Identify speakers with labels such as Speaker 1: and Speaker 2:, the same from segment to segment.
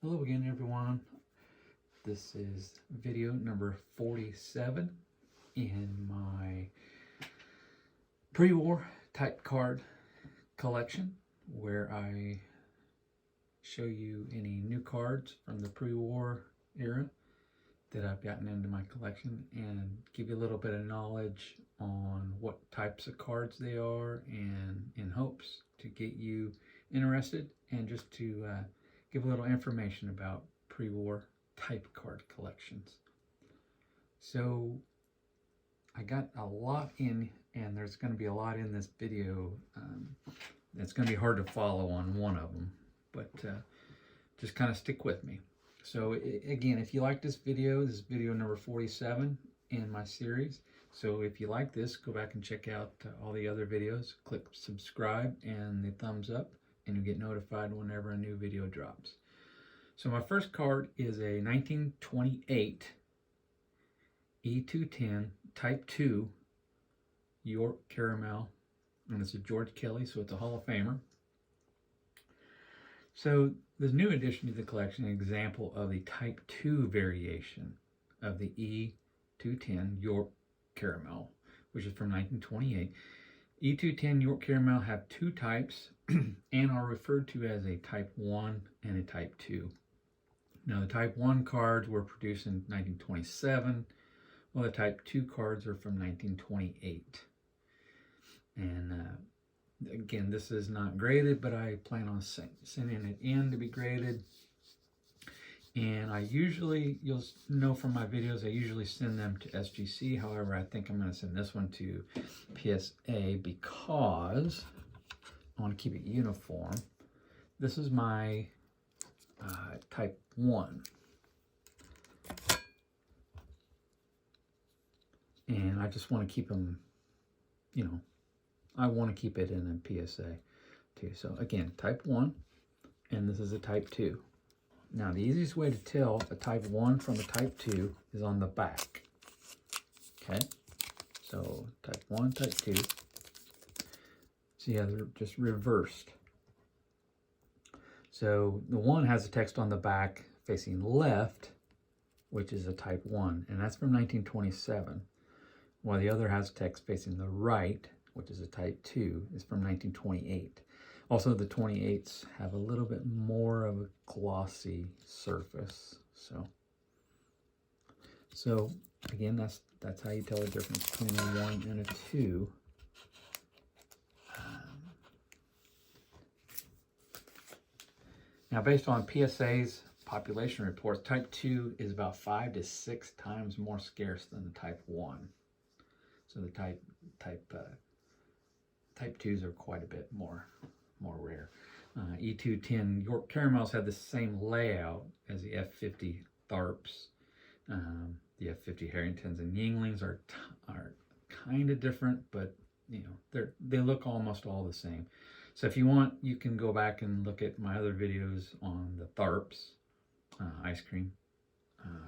Speaker 1: Hello again, everyone. This is video number 47 in my pre-war type card collection, where I show you any new cards from the pre-war era that I've gotten into my collection and give you a little bit of knowledge on what types of cards they are, and in hopes to get you interested and just to give a little information about pre-war type card collections. So I got a lot in, and there's going to be a lot in this video. It's going to be hard to follow on one of them, but just kind of stick with me. So again, if you like this is video number 47 in my series. So if you like this, go back and check out all the other videos. Click subscribe and the thumbs up, and you'll get notified whenever a new video drops. So my first card is a 1928 E210 Type 2 York Caramel, and it's a George Kelly, so it's a Hall of Famer. So the new addition to the collection, an example of the Type 2 variation of the E210 York Caramel, which is from 1928. E210 York Caramel have two types and are referred to as a Type 1 and a Type 2. Now, the Type 1 cards were produced in 1927, while the Type 2 cards are from 1928. And again, this is not graded, but I plan on sending it in to be graded. And I usually, you'll know from my videos, I usually send them to SGC. However, I think I'm going to send this one to PSA because I want to keep it uniform. This is my Type 1. And I just want to keep them, I want to keep it in a PSA too. So again, Type 1, and this is a Type 2. Now, the easiest way to tell a Type 1 from a Type 2 is on the back. Okay, so Type 1, Type 2. See how they're just reversed. So the one has a text on the back facing left, which is a Type 1, and that's from 1927. While the other has text facing the right, which is a Type 2, is from 1928. Also, the 28s have a little bit more of a glossy surface. So again, that's how you tell the difference between a 1 and a 2. Now, based on PSA's population reports, Type 2 is about 5 to 6 times more scarce than the Type 1. So the Type 2s are quite a bit more rare. E210 York Caramels have the same layout as the F50 Tharps. The F50 Harringtons and Yinglings are kind of different, but they look almost all the same. So if you want, you can go back and look at my other videos on the Tharps ice cream.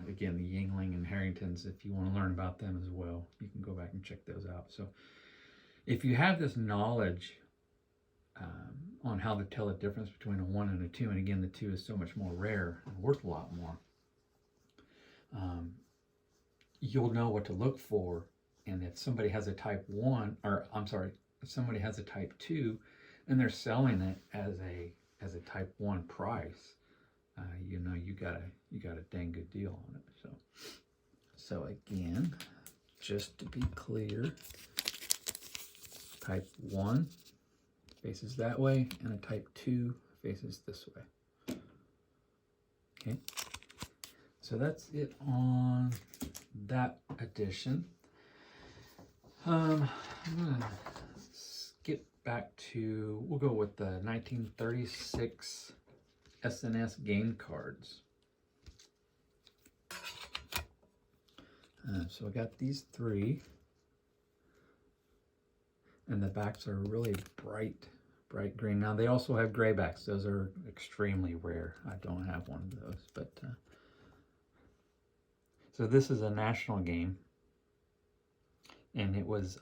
Speaker 1: Again, the Yingling and Harringtons, if you want to learn about them as well, you can go back and check those out. So if you have this knowledge on how to tell the difference between a 1 and a 2, and again, the 2 is so much more rare and worth a lot more, you'll know what to look for. And if somebody has a Type 1, or I'm sorry, if somebody has a Type 2 and they're selling it as a Type 1 price, you got a dang good deal on it. So again, just to be clear, Type 1 faces that way, and a Type 2 faces this way. Okay, so that's it on that edition. I'm gonna skip back to, we'll go with the 1936 SNS game cards. So I got these 3, and the backs are really bright green. Now, they also have gray backs. Those are extremely rare. I don't have one of those, but so this is a national game, and it was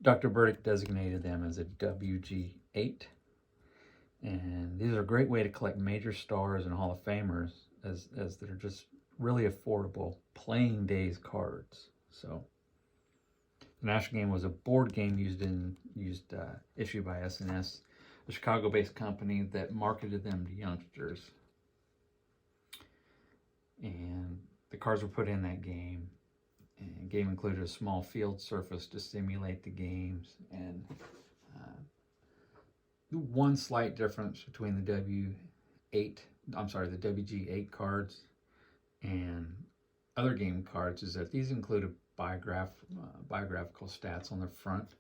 Speaker 1: Dr. Burdick designated them as a WG8, And these are a great way to collect major stars and Hall of Famers, as they're just really affordable playing days cards. So the National Game was a board game issued by SNS, a Chicago-based company that marketed them to youngsters. And the cards were put in that game. And the game included a small field surface to simulate the games. And one slight difference between the WG8 cards and other game cards is that these included biographical stats on the front,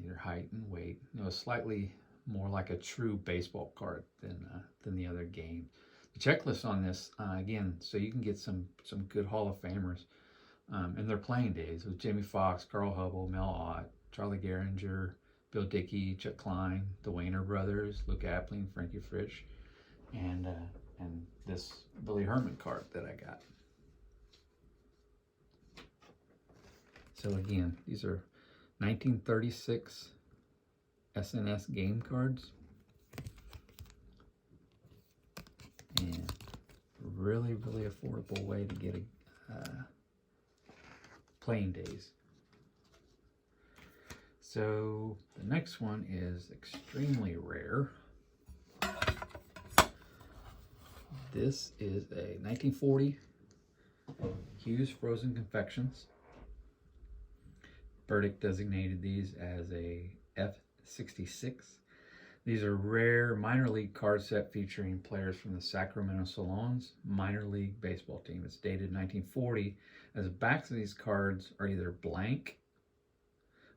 Speaker 1: your height and weight. It was slightly more like a true baseball card than the other game. The checklist on this, again, so you can get some good Hall of Famers in their playing days, with Jimmy Fox, Carl Hubble, Mel Ott, Charlie Gehringer, Bill Dickey, Chuck Klein, the Wayner brothers, Luke Appling, Frankie Frisch, and this Billy Herman card that I got. So again, these are 1936 SNS game cards, and really affordable way to get playing days. So the next one is extremely rare. This is a 1940 Hughes Frozen Confections. Burdick designated these as a F66. These are rare minor league card set featuring players from the Sacramento Salons minor league baseball team. It's dated 1940, as the backs of these cards are either blank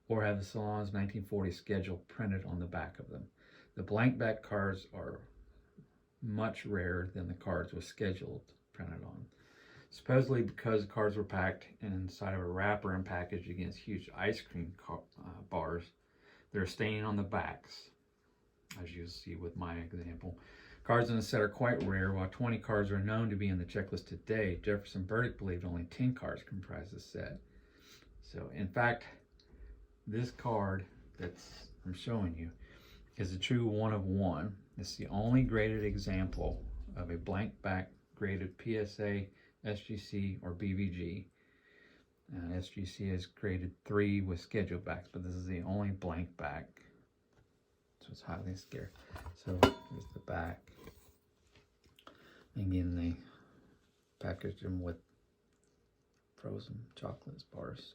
Speaker 1: or have the Salon's 1940 schedule printed on the back of them. The blank back cards are much rarer than the cards with scheduled printed on. Supposedly because cards were packed inside of a wrapper and packaged against huge ice cream bars, they're staining on the backs, as you see with my example. Cards in the set are quite rare. While 20 cards are known to be in the checklist today, Jefferson Burdick believed only 10 cards comprise the set. So in fact, this card I'm showing you is a true one of one. It's the only graded example of a blank back graded PSA, SGC, or BVG. SGC is graded 3 with scheduled backs, but this is the only blank back. So it's highly scarce. So here's the back. Again, they packaged them with frozen chocolate bars.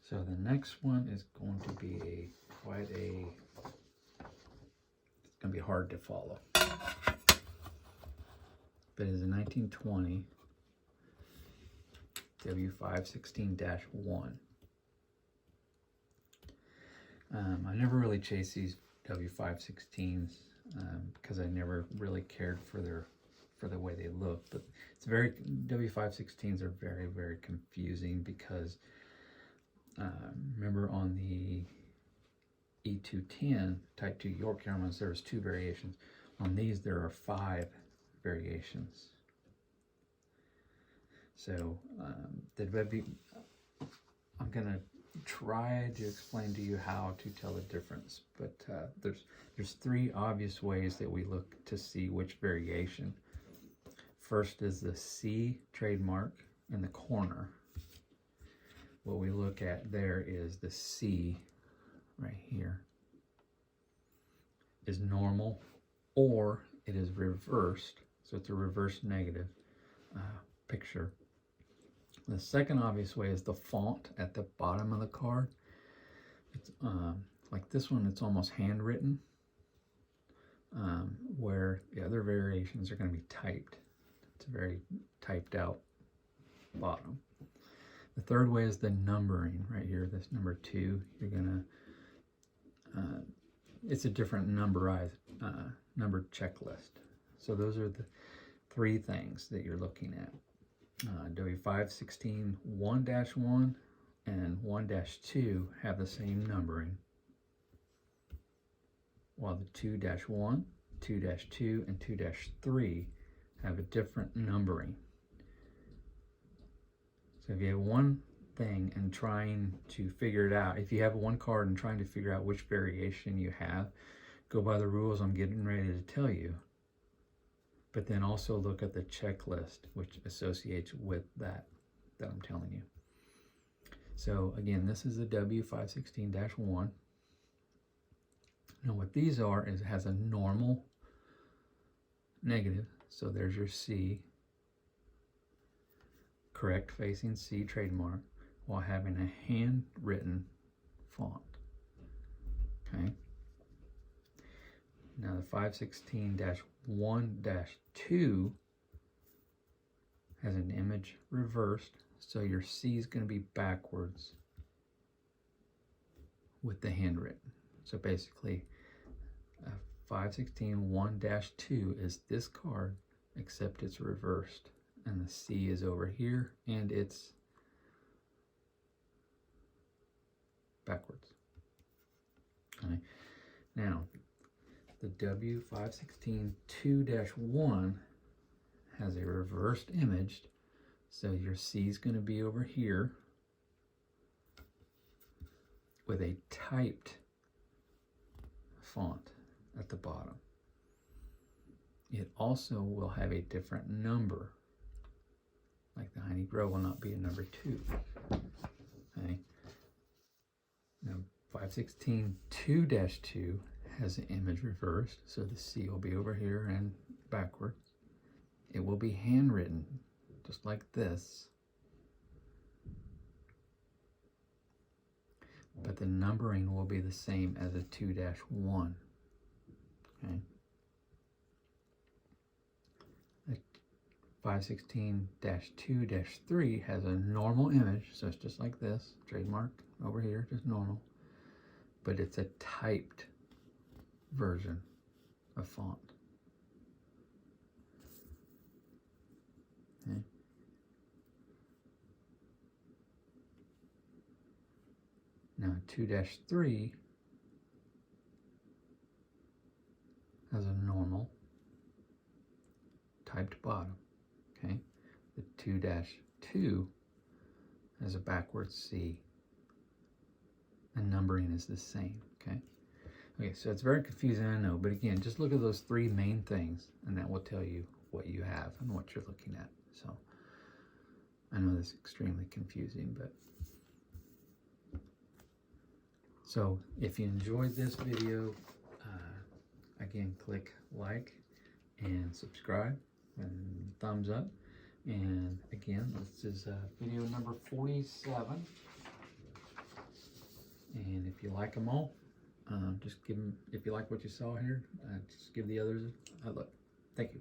Speaker 1: So the next one is going to be it's going to be hard to follow. But it is a 1920 W516-1. I never really chased these W516s because I never really cared for the way they look. But W516s are very confusing because remember on the E210 Type 2 York cameras, there was 2 variations. On these, there are 5 variations. So I'm going to try to explain to you how to tell the difference. But there's 3 obvious ways that we look to see which variation. First is the C trademark in the corner. What we look at there is the C right here is normal, or it is reversed, so it's a reverse negative picture. The second obvious way is the font at the bottom of the card. It's like this one, it's almost handwritten, where the other variations are going to be typed. It's a very typed out bottom. The third way is the numbering right here. This number 2, you're gonna, it's a different numbered checklist. So those are the 3 things that you're looking at. W516-1-1 and 1-2 have the same numbering, while the 2-1, 2-2, and 2-3 have a different numbering. So if you have one thing and trying to figure it out, if you have one card and trying to figure out which variation you have, go by the rules I'm getting ready to tell you. But then also look at the checklist which associates with that I'm telling you. So again, this is the W516-1. Now what these are is it has a normal negative. So there's your C, correct facing C trademark, while having a handwritten font. Okay. Now the 516-1-2 has an image reversed, so your C is going to be backwards with the handwritten. So basically, 516-1-2 is this card, except it's reversed, and the C is over here, and it's backwards. Okay. Now, the W516-2-1 has a reversed image, so your C is going to be over here with a typed font at the bottom. It also will have a different number, like the Heine Grow will not be a number 2. Okay. Now 516-2-2 has the image reversed, so the C will be over here and backwards. It will be handwritten, just like this, but the numbering will be the same as a 2-1. Okay. The 516-2-3 has a normal image, so it's just like this, trademarked over here, just normal, but it's a typed version of font. Okay. Now 2-3 has a normal typed bottom. Okay. The 2-2 has a backwards C. And numbering is the same. Okay. Okay, so it's very confusing, I know, but again, just look at those 3 main things, and that will tell you what you have and what you're looking at. So I know this is extremely confusing, but so if you enjoyed this video, again, click like and subscribe and thumbs up. And again, this is video number 47. And if you like them all, just give them, if you like what you saw here, just give the others a look. Thank you.